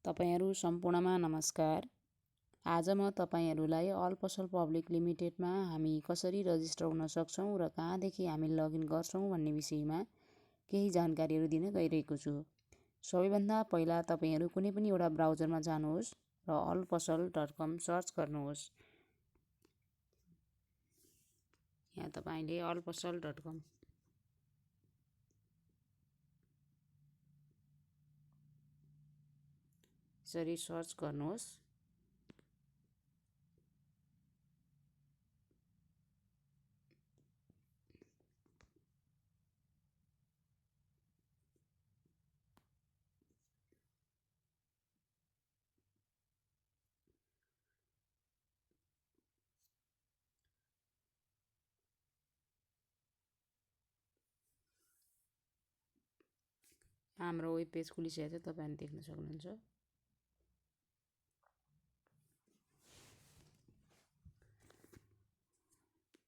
तपाईहरू सम्पूर्णमा नमस्कार। आज म तपाईहरूलाई अल पसल पब्लिक लिमिटेडमा हामी कसरी रजिस्टर हुन सक्छौँ र कहाँदेखि हामी लगइन गर्छौँ भन्ने विषयमा केही जानकारीहरू दिन गइरहेको छु। सबैभन्दा पहिला तपाईहरू कुनै पनि एउटा ब्राउजरमा जानुहोस् र allpasal.com सर्च गर्नुहोस्। यहाँ तपाईले allpasal.com यसरी सर्च गर्नुहोस्। हाम्रो वेब पेज खुलिसकेको छ, तपाईले देख्न सक्नुहुन्छ।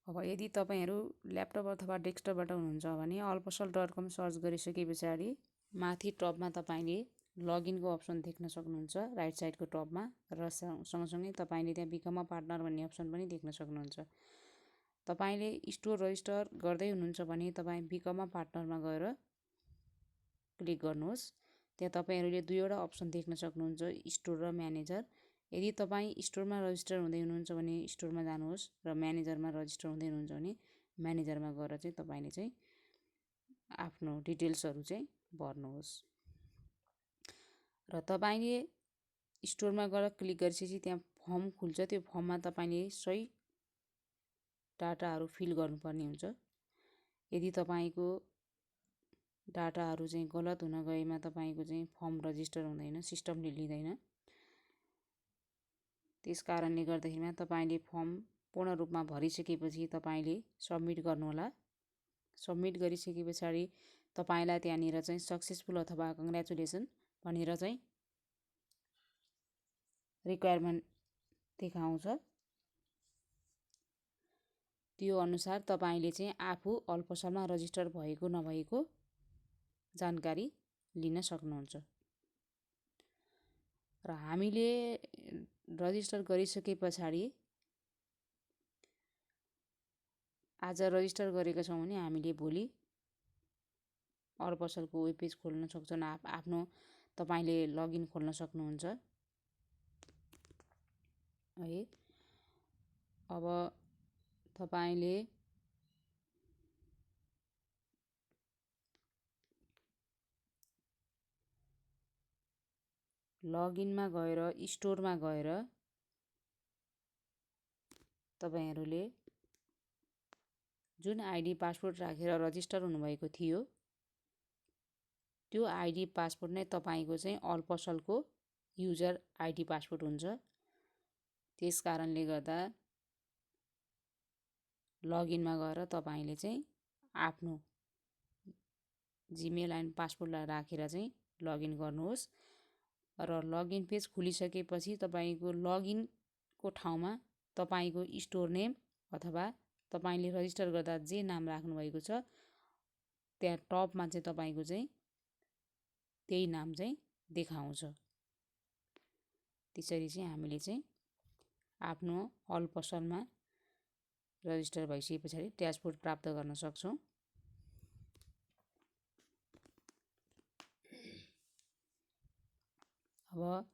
अब यदि तपाईहरू ल्यापटप अथवा डेस्कटपबाट हुनुहुन्छ भने allpasal.com सर्च गरिसके पछाडि माथि टपमा तपाईले लगइनको अप्सन देख्न सक्नुहुन्छ राइट साइडको टपमा, र सँगसँगै तपाईले त्यहाँ बिकम अ पार्टनर भन्ने अप्सन पनि देख्न सक्नुहुन्छ। तपाईले स्टोर रजिस्टर गर्दै हुनुहुन्छ भने तपाई बिकम अ पार्टनरमा गएर क्लिक गर्नुहोस्। त्यहाँ तपाईहरूले दुईवटा अप्सन देख्न सक्नुहुन्छ, स्टोर र म्यानेजर। यदि तपाईँ स्टोरमा रजिस्टर हुँदै हुनुहुन्छ भने स्टोरमा जानुहोस् र म्यानेजरमा रजिस्टर हुँदै हुनुहुन्छ भने म्यानेजरमा गएर चाहिँ तपाईले चाहिँ आफ्नो डिटेल्सहरू चाहिँ भर्नुहोस्। र तपाईले स्टोरमा गएर क्लिक गरिसकेपछि त्यहाँ फर्म खुल्छ। त्यो फर्ममा तपाईले सही डाटाहरू फिल गर्नुपर्ने हुन्छ। यदि तपाईको डाटाहरू चाहिँ गलत हुन गएमा तपाईको चाहिँ फर्म रजिस्टर हुँदैन, सिस्टमले लिँदैन। त्यस कारणले गर्दाखेरिमा तपाईले फर्म पूर्ण रूपमा भरिसकेपछि तपाईले सबमिट गर्नुहोला। सबमिट गरिसके पछाडि तपाईलाई त्यहाँनिर चाहिँ सक्सेसफुल अथवा कङ्ग्रेचुलेसन भनेर चाहिँ रिक्वायरमेन्ट देखाउँछ। त्यो अनुसार तपाईले चाहिँ आफू allpasal रजिस्टर भएको नभएको जानकारी लिन सक्नुहुन्छ। र हामीले रजिस्टर गरिसके पछाडि आज रजिस्टर गरेका छौँ भने हामीले भोलि allpasal वेब पेज खोल्न सक्छौँ। आफ्नो तपाईले लगइन खोल्न सक्नुहुन्छ है। अब तपाईले लगइनमा गएर स्टोरमा गएर तपाईहरूले जुन आइडी पासवर्ड राखेर रजिस्टर हुनुभएको थियो त्यो आइडी पासवर्ड नै तपाईको चाहिँ allpasal युजर आइडी पासवर्ड हुन्छ। त्यस कारणले गर्दा लगइनमा गएर तपाईले चाहिँ आफ्नो जिमेल एन्ड पासवर्डलाई राखेर चाहिँ लगइन गर्नुहोस्। र लगइन पेज खुलिसकेपछि तपाईको लगइनको ठाउँमा तपाईको स्टोर नेम अथवा तपाईले रजिस्टर गर्दा जे नाम राख्नु भएको छ त्यहाँ टपमा चाहिँ तपाईको चाहिँ त्यही नाम चाहिँ देखाउँछ। त्यसरी चाहिँ हामीले चाहिँ आफ्नो allpasal रजिस्टर भइसके पछाडि ड्यासबोर्ड प्राप्त गर्न सक्छौँ। अब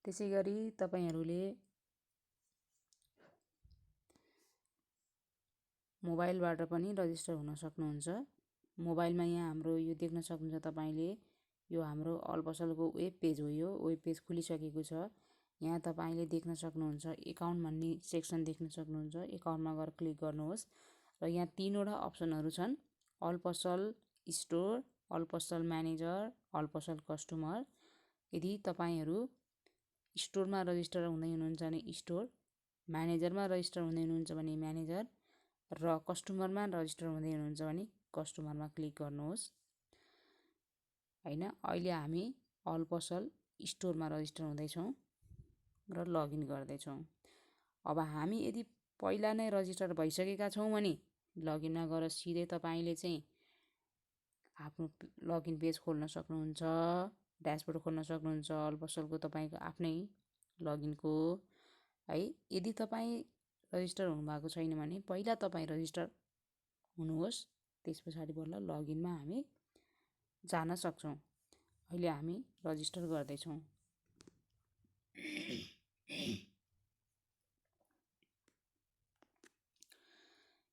त्यसैगरी तपाईहरूले मोबाइलबाट पनि रजिस्टर हुन सक्नुहुन्छ। मोबाइलमा यहाँ हाम्रो यो देख्न सक्नुहुन्छ तपाईले, यो हाम्रो allpasal वेब पेज हो। यो वेब पेज खुलिसकेको छ। यहाँ तपाईले देख्न सक्नुहुन्छ एकाउन्ट भन्ने सेक्सन देख्न सक्नुहुन्छ। एकाउन्टमा गएर क्लिक गर्नुहोस् र यहाँ तीनवटा अप्सनहरू छन्, allpasal store, allpasal manager, allpasal customer. यदि तपाईहरू स्टोरमा रजिस्टर हुँदै हुनुहुन्छ भने स्टोर, म्यानेजरमा रजिस्टर हुँदै हुनुहुन्छ भने म्यानेजर, र कस्टमरमा रजिस्टर हुँदै हुनुहुन्छ भने कस्टमरमा क्लिक गर्नुहोस् हैन। अहिले हामी allpasal स्टोरमा रजिस्टर हुँदैछौँ र लगइन गर्दैछौँ। अब हामी यदि पहिला नै रजिस्टर भइसकेका छौँ भने लगइनमा गएर सिधै तपाईले चाहिँ आफ्नो लगइन पेज खोल्न सक्नुहुन्छ। ड्यासबोर्ड खोल्न सक्नुहुन्छ अलपसलको तपाईँको आफ्नै लगइनको है। यदि तपाईँ रजिस्टर हुनुभएको छैन भने पहिला तपाईँ रजिस्टर हुनुहोस्, त्यस पछाडि बल्ल लगइनमा हामी जान सक्छौँ। अहिले हामी रजिस्टर गर्दैछौँ।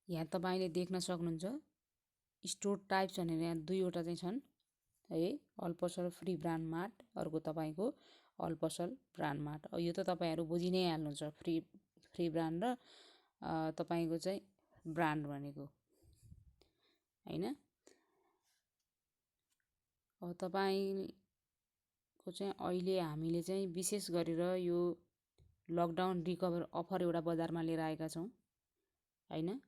यहाँ तपाईँले देख्न सक्नुहुन्छ स्टोर टाइप्स भनेर यहाँ दुईवटा चाहिँ छन् है। अलपसल फ्री ब्रान्ड मार्ट, अर्को तपाईँको अलपसल ब्रान्ड मार्ट। यो त तपाईँहरू बुझि नै हाल्नुहुन्छ, फ्री ब्रान्ड र तपाईँको चाहिँ ब्रान्ड भनेको हैन। अब तपाईँको चाहिँ अहिले हामीले चाहिँ विशेष गरेर यो लकडाउन रिकभर अफर एउटा बजारमा लिएर आएका छौँ हैन।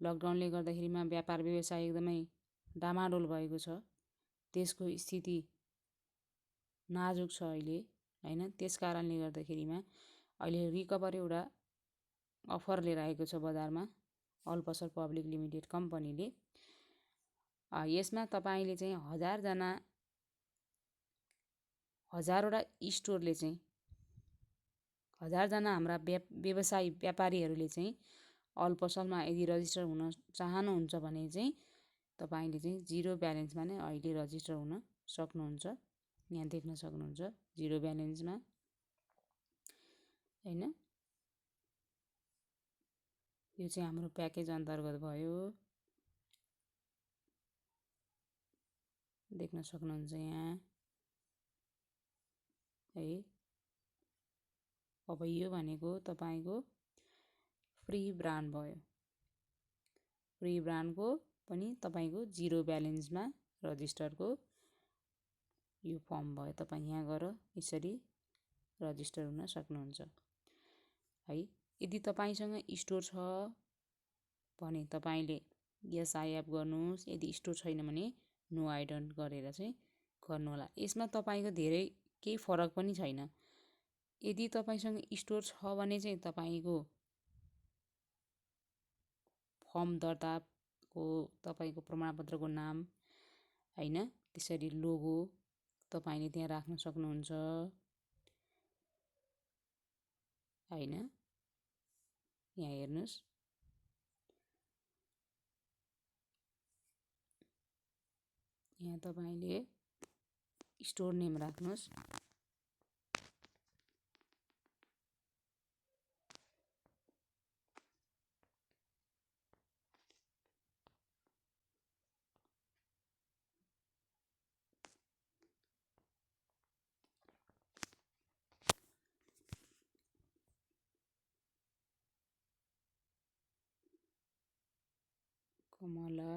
लकडाउनले गर्दाखेरिमा व्यापार व्यवसाय एकदमै डामाडोल भएको छ, देशको स्थिति नाजुक छ अहिले हैन। त्यस कारणले गर्दाखेरिमा अहिले रिकभर एउटा अफर लिएर आएको छ बजारमा अलपसल पब्लिक लिमिटेड कम्पनीले। यसमा तपाईँले चाहिँ हजारवटा स्टोरले चाहिँ हजारजना हाम्रा व्यवसायी व्यापारीहरूले चाहिँ अलपसलमा यदि रजिस्टर हुन चाहनुहुन्छ भने चाहिँ तपाईँले चाहिँ 0 ब्यालेन्समा नै अहिले रजिस्टर हुन सक्नुहुन्छ। यहाँ देख्न सक्नुहुन्छ 0 ब्यालेन्समा हैन। यो चाहिँ हाम्रो प्याकेज अन्तर्गत भयो, देख्न सक्नुहुन्छ यहाँ है। अब यो भनेको तपाईँको फ्री ब्रान्ड भयो। फ्री ब्रान्डको पनि तपाईँको 0 ब्यालेन्समा रजिस्टरको यो फर्म भयो। तपाईँ यहाँ गएर यसरी रजिस्टर हुन सक्नुहुन्छ है। यदि तपाईँसँग स्टोर छ भने तपाईँले यस आई एप गर्नुहोस्, यदि स्टोर छैन भने नो आई डोन्ट गरेर चाहिँ गर्नुहोला। यसमा तपाईँको धेरै केही फरक पनि छैन। यदि तपाईँसँग स्टोर छ भने चाहिँ तपाईँको फर्म दर्ताको तपाईँको प्रमाणपत्रको नाम हैन, त्यसरी लोगो तपाईँले त्यहाँ राख्न सक्नुहुन्छ हैन। यहाँ हेर्नुहोस्, यहाँ तपाईँले स्टोर नेम राख्नुहोस्। कमला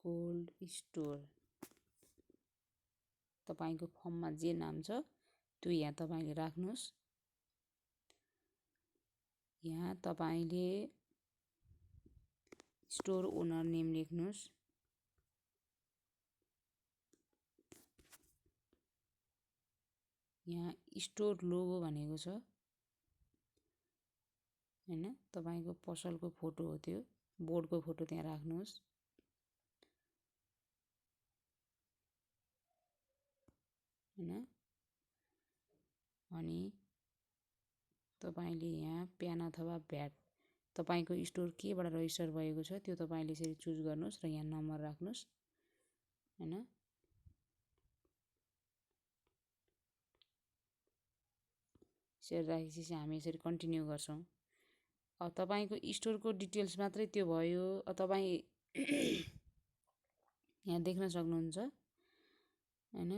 कोल्ड स्टोर, तपाईँको फर्ममा जे नाम छ त्यो यहाँ तपाईँले राख्नुहोस्। यहाँ तपाईँले स्टोर ओनर नेम लेख्नुहोस्। यहाँ स्टोर लोगो भनेको छ हैन, तपाईँको पसलको फोटो हो, त्यो बोर्डको फोटो त्यहाँ राख्नुहोस् हैन। अनि तपाईँले यहाँ प्यान अथवा भ्याट, तपाईँको स्टोर केबाट रजिस्टर भएको छ त्यो तपाईँले यसरी चुज गर्नुहोस् र यहाँ नम्बर राख्नुहोस् हैन। यसरी राखेपछि हामी यसरी कन्टिन्यू गर्छौँ। अब तपाईँको स्टोरको डिटेल्स मात्रै त्यो भयो। तपाईँ यहाँ देख्न सक्नुहुन्छ हैन।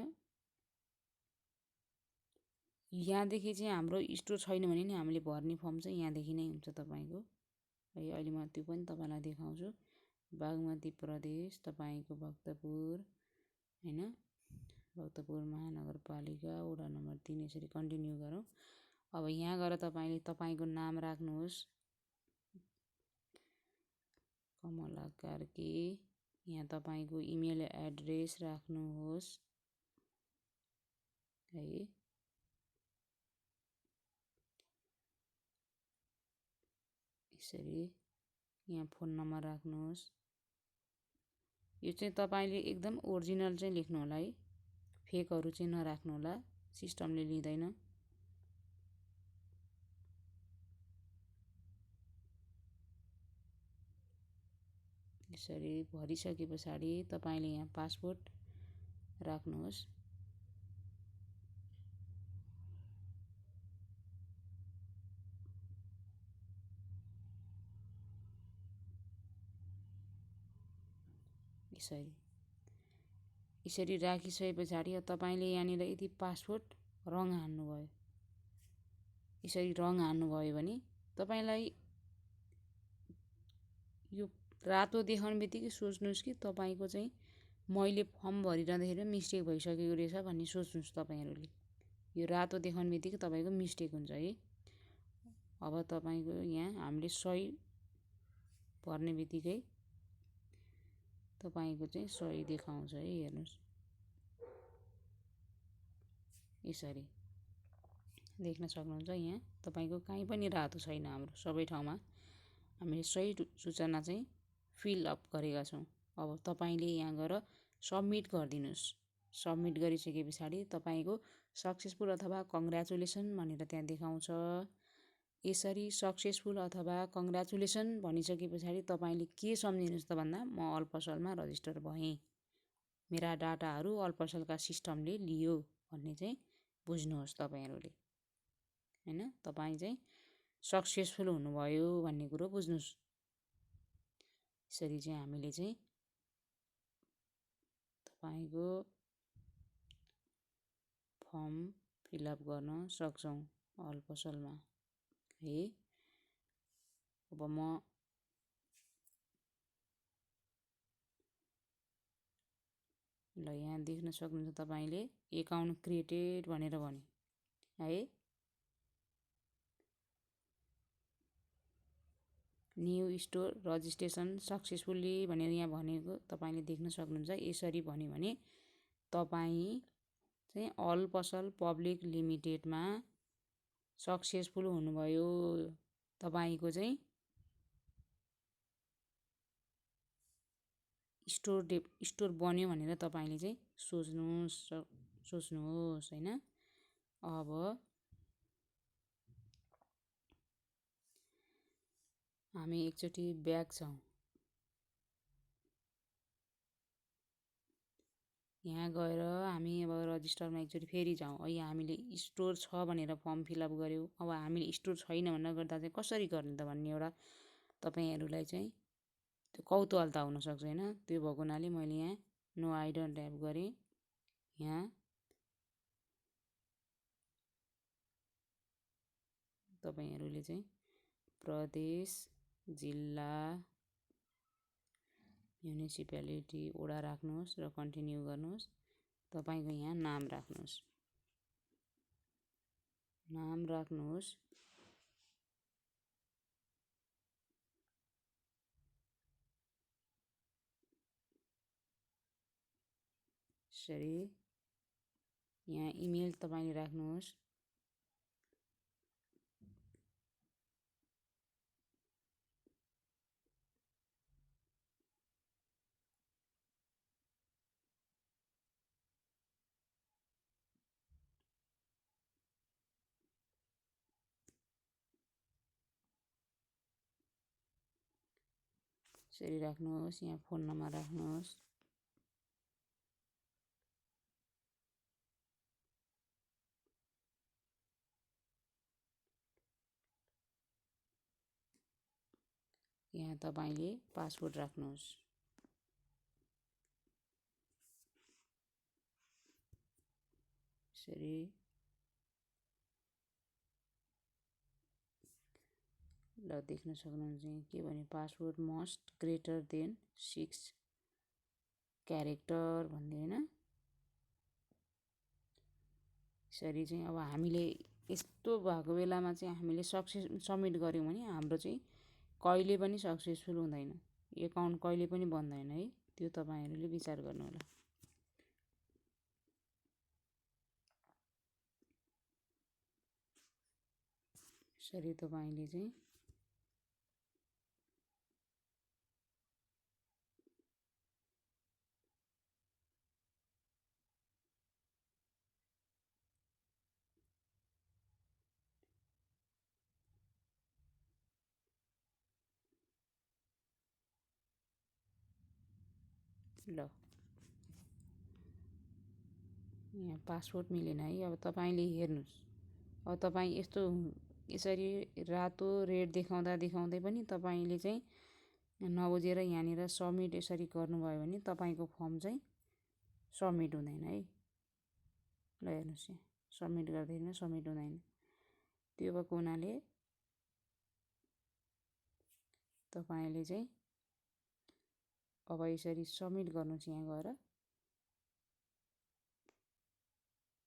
यहाँदेखि चाहिँ हाम्रो स्टोर छैन भने नि हामीले भर्ने फर्म चाहिँ यहाँदेखि नै हुन्छ तपाईँको है। अहिले म त्यो पनि तपाईँलाई देखाउँछु। बागमती प्रदेश, तपाईँको भक्तपुर हैन, भक्तपुर महानगरपालिका वडा नम्बर 3, यसरी कन्टिन्यू गरौँ। अब यहाँ गएर तपाईँले तपाईँको नाम राख्नुहोस्, कमला कार्की। यहाँ तपाईँको इमेल एड्रेस राख्नुहोस् है। यसरी यहाँ फोन नम्बर राख्नुहोस्। यो चाहिँ तपाईले एकदम ओरिजिनल चाहिँ लेख्नु होला है, फेकहरु चाहिँ नराख्नु होला, सिस्टमले लिँदैन। यसरी भरिसके पछाडि तपाईले यहाँ पासवर्ड राख्नुहोस्। यसरी राखिसके पछाडि तपाईले यहाँनिर यदि पासवर्ड रङ हाल्नुभयो, यसरी रङ हाल्नुभयो भने तपाईलाई यो रातो देखाउने बित्तिकै सोच्नुस् कि तपाईको चाहिँ मैले फर्म भरिरहँदाखेरि मिस्टेक भइसकेको रहेछ भन्ने सोच्नुस् तपाईहरुले। यो रातो देखाउने बित्तिकै तपाईको मिस्टेक हुन्छ है। अब तपाईको यहाँ हामीले सही भर्ने बित्तिकै तपाईको चाहिँ सही देखाउँछ है, हेर्नुस्। यसरी देख्न सक्नुहुन्छ यहाँ तपाईको कहीँ पनि रातो छैन, हाम्रो सबै ठाउँमा हामीले सही सूचना चाहिँ फिल अप गरेका छौं। अब तपाईले यहाँ गएर सबमिट गरिदिनुस्। सबमिट गरिसके पछाडि तपाईको सक्सेसफुल अथवा कंग्रेचुलेसन भनेर त्यहाँ देखाउँछ। यसरी सक्सेसफुल अथवा कंग्रेचुलेसन भनिसके पछाडि तपाईले के सम्झिनुस् त भन्दा म अलपसलमा रजिस्टर भएँ, मेरा डाटाहरु अलपसलका सिस्टमले लियो भन्ने चाहिँ बुझ्नुहोस् तपाईहरुले, हैन। तपाई चाहिँ सक्सेसफुल हुनुभयो भन्ने कुरो बुझ्नुस्। यसरी चाहिँ हामीले चाहिँ तपाईको फर्म फिलअप गर्न सक्छौं अलपसलमा है। अब म ल यहाँ देख्न सक्नुहुन्छ तपाईले एकाउन्ट क्रिएटेड भनेर भन्यो है। न्यू स्टोर रजिस्ट्रेसन सक्सेसफुली भनेर यहाँ भनेको तपाईले देख्न सक्नुहुन्छ। यसरी भन्यो भने तपाई चाहिँ अल पसल पब्लिक लिमिटेडमा सक्सेसफुल हुनुभयो। तपाईको चाहिँ स्टोर बन्यो भनेर तपाईले चाहिँ सोच्नुहोस् हैन। अब हामी एकचोटी ब्याक छौं। यहाँ गएर हामी अब रजिस्टरमा एकचोटी फेरि जाउँ। अहिले हामीले स्टोर छ भनेर फर्म फिलअप गर्यो। अब हामीले स्टोर छैन भनेर गर्दा चाहिँ कसरी गर्ने त भन्ने एउटा तपाईहरुलाई चाहिँ त्यो कौतूहलता हुन सक्छ हैन। त्यो भएको हुनाले मैले यहाँ नो आई डोन्ट ट्याप गरे। यहाँ तपाईहरुले चाहिँ प्रदेश, जिल्ला, म्युनिसिपालिटी, वडा राख्नुहोस् र कन्टिन्यू गर्नुहोस्। तपाईको यहाँ नाम राख्नुहोस्। नाम राख्नुहोस्। यसरी यहाँ इमेल तपाईले राख्नुहोस्। यसरी राख्नुहोस्। यहाँ फोन नम्बर राख्नुहोस्। यहाँ तपाईले पासवर्ड राख्नुहोस्। यसरी ल देख्न सक्नुहुन्छ के भने password must greater than 6 character भन्दै हैन। यसरी चाहिँ अब हामीले यस्तो भएको बेलामा चाहिँ हामीले सबमिट गर्यौं भने हाम्रो चाहिँ कहिले पनि सक्सेसफुल हुँदैन, एकाउन्ट कहिले पनि बन्दैन है। त्यो तपाईहरुले विचार गर्नु होला। यसरी तपाईले चाहिँ ल यहाँ पासपोर्ट मिलेन है। अब तपाईँले हेर्नुहोस्, अब तपाईँ यसरी रातो रेड देखाउँदै पनि तपाईँले चाहिँ नबुझेर यहाँनिर सबमिट यसरी गर्नुभयो भने तपाईँको फर्म चाहिँ सबमिट हुँदैन है। ल हेर्नुहोस्, यहाँ सबमिट गर्दैन, सबमिट हुँदैन। त्यो भएको हुनाले तपाईँले चाहिँ अब यसरी सबमिट गर्नुहोस्। यहाँ गएर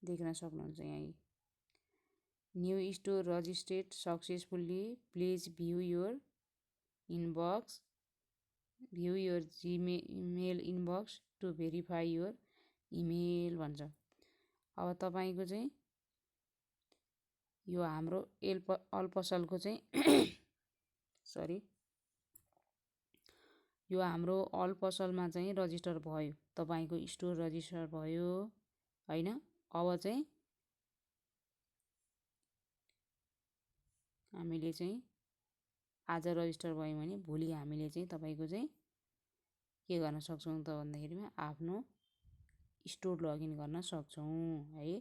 देख्न सक्नुहुन्छ, यहाँ new store registered successfully, please view your inbox, view your Gmail inbox to verify your email भन्छ। अब तपाईँको चाहिँ यो हाम्रो अल्पसलको चाहिँ सरी, यो हाम्रो अल्पसलमा चाहिँ रजिस्टर भयो, तपाईँको स्टोर रजिस्टर भयो हैन। अब चाहिँ हामीले चाहिँ आज रजिस्टर भयो भने भोलि हामीले चाहिँ तपाईँको चाहिँ के गर्न सक्छौँ त भन्दाखेरिमा आफ्नो स्टोर लगइन गर्न सक्छौँ है।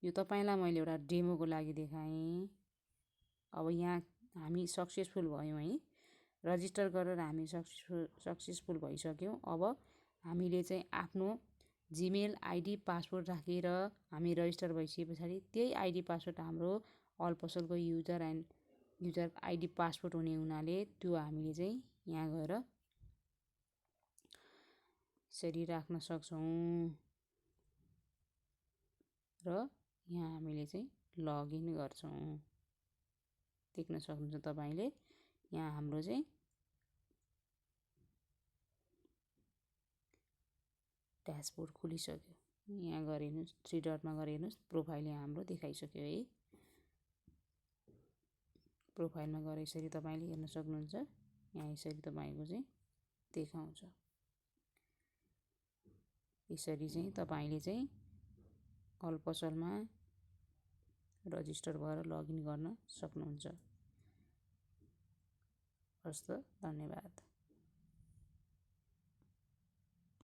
यो तपाईँलाई मैले एउटा डेमोको लागि देखाएँ। अब यहाँ हामी सक्सेसफुल भयौँ है, रजिस्टर गरेर हामी सक्सेसफुल भइसक्यौँ। अब हामीले चाहिँ आफ्नो जीमेल आइडी पासवर्ड राखेर हामी रजिस्टर भइसके पछाडि त्यही आइडी पासवर्ड हाम्रो अल्पसलको युजर आइडी पासवर्ड हुने हुनाले त्यो हामीले चाहिँ यहाँ गएर यसरी राख्न सक्छौँ र यहाँ हामीले चाहिँ लगइन गर्छौँ। देख्न सक्नुहुन्छ तपाईँले, यहाँ हाम्रो चाहिँ ड्यासबोर्ड खुलिसक्यो। यहाँ गएर हेर्नुहोस्, 3 डटमा गएर हेर्नुहोस्, प्रोफाइल यहाँ हाम्रो देखाइसक्यो है। प्रोफाइलमा गएर यसरी तपाईँले हेर्न सक्नुहुन्छ। यहाँ यसरी तपाईँको चाहिँ देखाउँछ। यसरी चाहिँ तपाईँले चाहिँ अल्पसलमा रजिस्टर भएर लगइन गर्न सक्नुहुन्छ। हस् त, धन्यवाद।